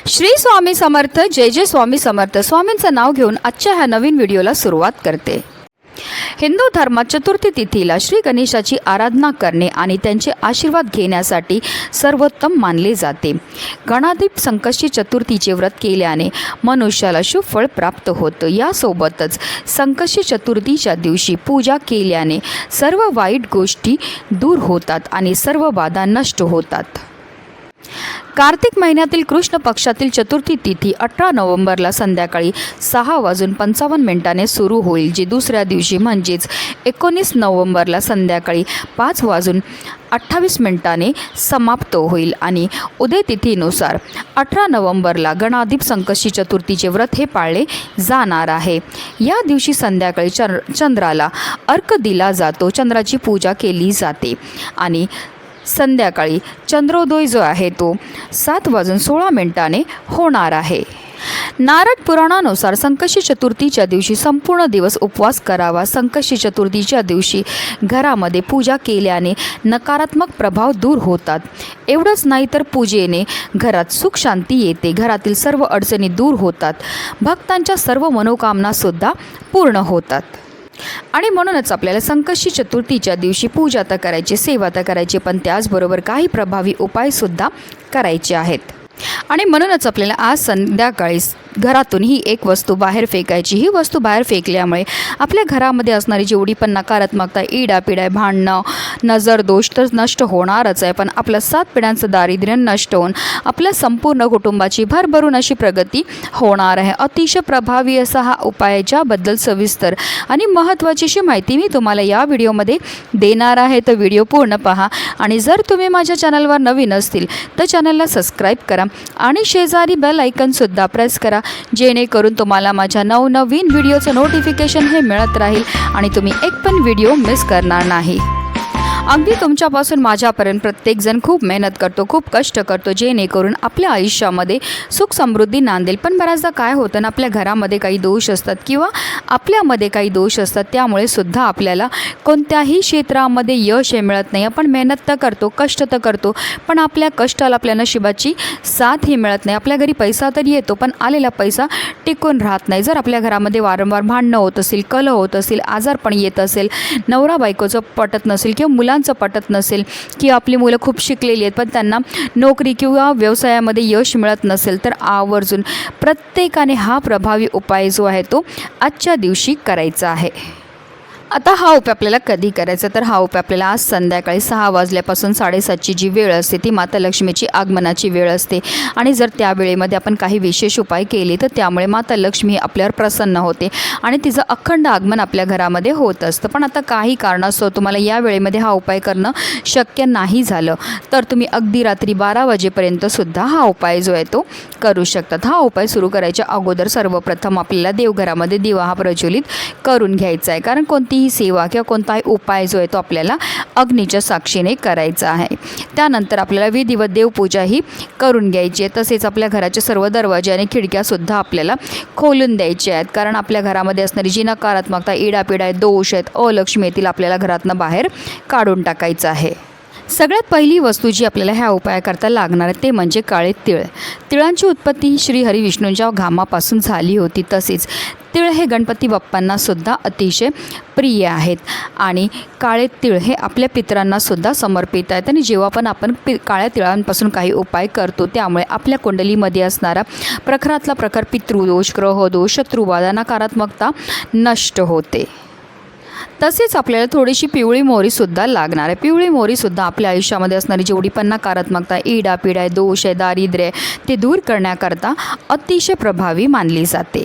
श्री स्वामी समर्थ. जय जय स्वामी समर्थ. स्वामींचं नाव घेऊन आजच्या ह्या नवीन व्हिडिओला सुरुवात करते. हिंदू धर्मात चतुर्थी तिथीला श्री गणेशाची आराधना करणे आणि त्यांचे आशीर्वाद घेण्यासाठी सर्वोत्तम मानले जाते. गणाधिप संकष्टी चतुर्थीचे व्रत केल्याने मनुष्याला शुभ फळ प्राप्त होतं. यासोबतच संकष्टी चतुर्थीच्या दिवशी पूजा केल्याने सर्व वाईट गोष्टी दूर होतात आणि सर्व बाधा नष्ट होतात. कार्तिक महिन्यातील कृष्ण पक्षातील चतुर्थी तिथी 18 नोव्हेंबरला संध्याकाळी 6:55 सुरू होईल, जी दुसऱ्या दिवशी म्हणजेच 19 नोव्हेंबरला संध्याकाळी 5:28 समाप्त होईल. आणि उदय तिथीनुसार 18 नोव्हेंबरला गणाधिप संकष्टी चतुर्थीचे व्रत हे पाळले जाणार आहे. या दिवशी संध्याकाळी चंद्राला अर्घ दिला जातो, चंद्राची पूजा केली जाते आणि संध्याकाळी चंद्रोदय जो आहे तो 7:16 होणार आहे. नारद पुराणानुसार संकष्टी चतुर्थीच्या दिवशी संपूर्ण दिवस उपवास करावा. संकष्टी चतुर्थीच्या दिवशी घरामध्ये पूजा केल्याने नकारात्मक प्रभाव दूर होतात. एवढंच नाही तर पूजेने घरात सुख शांती येते, घरातील सर्व अडचणी दूर होतात, भक्तांच्या सर्व मनोकामनासुद्धा पूर्ण होतात. आणि म्हणूनच आपल्याला संकष्टी चतुर्थीच्या दिवशी पूजा तर करायची, सेवा तर करायची, पण त्याचबरोबर काही प्रभावी उपायसुद्धा करायचे आहेत. आणि म्हणूनच आपल्याला आज संध्याकाळी घरातून ही एक वस्तू बाहेर फेकायची. ही वस्तू बाहेर फेकल्यामुळे आपल्या घरामध्ये असणारी जेवढी पण नकारात्मकता, इडापिडा, भांडणं, नजर दोष तर नष्ट होणारच आहे, पण आपलं 7 पिढ्यांचं दारिद्र्य नष्ट होऊन आपल्या संपूर्ण कुटुंबाची भरभरून अशी प्रगती होणार आहे. अतिशय प्रभावी असा हा उपाय, ज्याबद्दल सविस्तर आणि महत्त्वाची अशी माहिती मी तुम्हाला या व्हिडिओमध्ये देणार आहे. तर व्हिडिओ पूर्ण पहा. आणि जर तुम्ही माझ्या चॅनलवर नवीन असतील तर चॅनलला सबस्क्राईब करा आणि शेजारी बेल आयकॉनसुद्धा प्रेस करा, जेणेकरून तुम्हाला माझ्या नवनवीन व्हिडिओचं नोटिफिकेशन हे मिळत राहील आणि तुम्ही एक पण व्हिडिओ मिस करणार नाही. अगदी तुमच्यापासून माझ्यापर्यंत प्रत्येकजण खूप मेहनत करतो, खूप कष्ट करतो, जेणेकरून आपल्या आयुष्यामध्ये सुख समृद्धी नांदेल. पण बऱ्याचदा काय होतं ना, आपल्या घरामध्ये काही दोष असतात किंवा आपल्यामध्ये काही दोष असतात, त्यामुळे सुद्धा आपल्याला कोणत्याही क्षेत्रामध्ये यश हे मिळत नाही. आपण मेहनत तर करतो, कष्ट तर करतो, पण आपल्या कष्टाला, आपल्या नशिबाची साथ ही मिळत नाही. आपल्या घरी पैसा तरी येतो, पण आलेला पैसा टिकून राहत नाही. जर आपल्या घरामध्ये वारंवार भांडणं होत असेल, कलह होत असेल, आजारपण येत असेल, नवरा बायकोचं पटत नसेल किंवा मुलांचं पटत नसेल, की आपली मुलं खूप शिकलेली आहेत पण त्यांना नोकरी किंवा व्यवसायामध्ये यश मिळत नसेल, तर आवर्जून प्रत्येकाने हा प्रभावी उपाय जो आहे तो आजच्या दिवशी करायचा आहे. आता हा उपाय आपल्याला कधी करायचा, तर हा उपाय आपल्याला आज संध्याकाळी 6 वाजल्यापासून 7:30ची जी वेळ असते ती माता लक्ष्मीची आगमनाची वेळ असते. आणि जर त्या वेळेमध्ये आपण काही विशेष उपाय केले तर त्यामुळे माता लक्ष्मी आपल्यावर प्रसन्न होते आणि तिचं अखंड आगमन आपल्या घरामध्ये होत असतं. पण आता काही कारणास्तव तुम्हाला या वेळेमध्ये हा उपाय करणं शक्य नाही झालं, तर तुम्ही अगदी रात्री 12 वाजेपर्यंतसुद्धा हा उपाय जो आहे तो करू शकतात. हा उपाय सुरू करायच्या अगोदर सर्वप्रथम आपल्याला देवघरामध्ये दिवा हा प्रज्वलित करून घ्यायचा आहे, कारण कोणतीही सेवा किंवा कोणताही उपाय जो आहे तो आपल्याला अग्नीच्या साक्षीने करायचा आहे. त्यानंतर आपल्याला विधिवत देवपूजा ही करून घ्यायची आहे. तसेच आपल्या घराचे सर्व दरवाजे आणि खिडक्यासुद्धा आपल्याला खोलून द्यायचे आहेत, कारण आपल्या घरामध्ये असणारी जी नकारात्मकता, इडापिडा आहेत, दोष आहेत, अलक्ष्मी येतील, आपल्याला घरातनं बाहेर काढून टाकायचं आहे. सगळ्यात पहिली वस्तू जी आपल्याला ह्या उपायाकरता लागणार आहे ते म्हणजे काळे तिळ. तिळांची उत्पत्ती श्री हरिविष्णूंच्या घामापासून झाली होती. तसेच तिळ हे गणपती बाप्पांनासुद्धा अतिशय प्रिय आहेत आणि काळे तिळ हे आपल्या पितरांनासुद्धा समर्पित आहेत. आणि जेव्हा पण आपण काळ्या तिळांपासून काही उपाय करतो, त्यामुळे आपल्या कुंडलीमध्ये असणारा प्रखरातला प्रखर पितृदोष, ग्रहदोष, शत्रुबाधा, नकारात्मकता नष्ट होते. तसेच आपल्याला थोडीशी पिवळी मोहरीसुद्धा लागणार आहे. पिवळी मोहरीसुद्धा आपल्या आयुष्यामध्ये असणारी जेवढी पण नकारात्मकता, इडापिडा आहे, दोष आहे, दारिद्र्य आहे, ते दूर करण्याकरता अतिशय प्रभावी मानली जाते.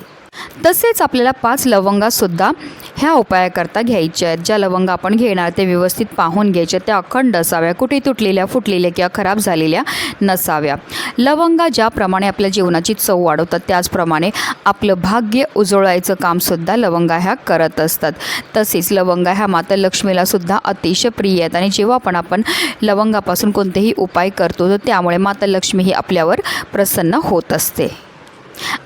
तसेच आपल्याला 5 लवंगासुद्धा ह्या उपायाकरता घ्यायच्या आहेत. ज्या लवंगा आपण घेणार ते व्यवस्थित पाहून घ्यायच्या, त्या अखंड असाव्या, कुठे तुटलेल्या, फुटलेल्या किंवा खराब झालेल्या नसाव्या. लवंगा ज्याप्रमाणे आपल्या जीवनाची चव वाढवतात, त्याचप्रमाणे आपलं भाग्य उजळायचं कामसुद्धा लवंगा ह्या करत असतात. तसेच लवंगा ह्या माता लक्ष्मीलासुद्धा अतिशय प्रिय आहेत आणि जेव्हा पण आपण लवंगापासून कोणतेही उपाय करतो तर त्यामुळे माता लक्ष्मी ही आपल्यावर प्रसन्न होत असते.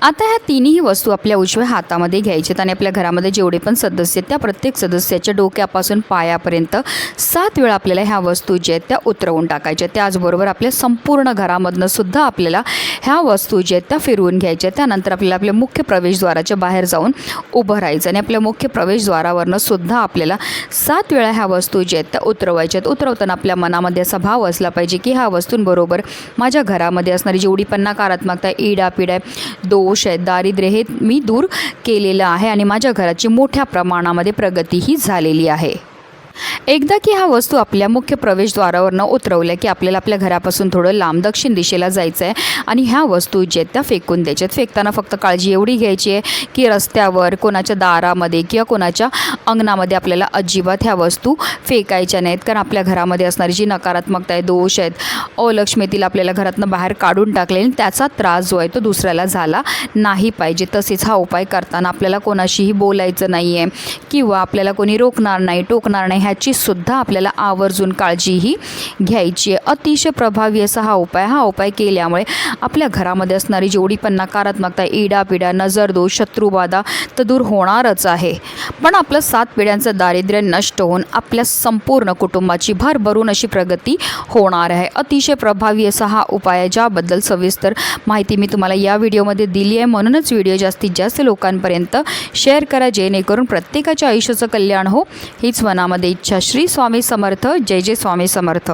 आता ह्या तिन्ही वस्तू आपल्या उजव्या हातामध्ये घ्यायच्यात आणि आपल्या घरामध्ये जेवढे पण सदस्य आहेत त्या प्रत्येक सदस्याच्या डोक्यापासून पायापर्यंत 7 वेळा आपल्याला ह्या वस्तू ज्या आहेत त्या उतरवून टाकायच्या. त्याचबरोबर आपल्या संपूर्ण घरामधनं सुद्धा आपल्याला ह्या वस्तू ज्या आहेत त्या फिरवून घ्यायच्या. त्यानंतर आपल्याला आपल्या मुख्य प्रवेशद्वाराच्या बाहेर जाऊन उभं राहायचं आणि आपल्या मुख्य प्रवेशद्वारावरनं सुद्धा आपल्याला 7 वेळा ह्या वस्तू ज्या आहेत त्या उतरवायच्यात. उतरवताना आपल्या मनामध्ये असा भाव असला पाहिजे की ह्या वस्तूंबरोबर माझ्या घरामध्ये असणारी जेवढी पण नकारात्मकता, इडापिडा, दोष आहेत, दारिद्र्य हे मी दूर केलेलं आहे आणि माझ्या घराची मोठ्या प्रमाणामध्ये प्रगतीही झालेली आहे. एकदा की ह्या वस्तू आपल्या मुख्य प्रवेशद्वारावरनं उतरवल्या की आपल्याला आपल्या घरापासून थोडं लांब दक्षिण दिशेला जायचं आहे आणि ह्या वस्तू ज्या आहेत त्या फेकून द्यायच्यात. फेकताना फक्त काळजी एवढी घ्यायची आहे की रस्त्यावर, कोणाच्या दारामध्ये किंवा कोणाच्या अंगणामध्ये आपल्याला अजिबात ह्या वस्तू फेकायच्या नाहीत. कारण आपल्या घरामध्ये असणारी जी नकारात्मकता आहे, दोष आहेत, अलक्ष्मीतील आपल्याला घरातनं बाहेर काढून टाकले आणि त्याचा त्रास जो आहे तो दुसऱ्याला झाला नाही पाहिजे. तसेच हा उपाय करताना आपल्याला कोणाशीही बोलायचं नाही आहे किंवा आपल्याला कोणी रोखणार नाही, टोकणार नाही ह्याची सुद्धा आपल्याला आवर्जून काळजीही घ्यायची आहे. अतिशय प्रभावी असा हा उपाय केल्यामुळे आपल्या घरामध्ये असणारी जेवढी पण नकारात्मकता, इडापिडा, नजरदोष, शत्रुबाधा तर दूर होणारच आहे. पण आपलं 7 पिढ्यांचं दारिद्र्य नष्ट होऊन आपल्या संपूर्ण कुटुंबाची भरभरून अशी प्रगती होणार आहे. अतिशय प्रभावी असा हा उपाय आहे, ज्याबद्दल सविस्तर माहिती मी तुम्हाला या व्हिडिओमध्ये दिली आहे. म्हणूनच व्हिडिओ जास्तीत जास्त लोकांपर्यंत शेअर करा, जेणेकरून प्रत्येकाच्या आयुष्याचं कल्याण हो हीच मनामध्ये इच्छा. श्री स्वामी समर्थ. जय जय स्वामी समर्थ.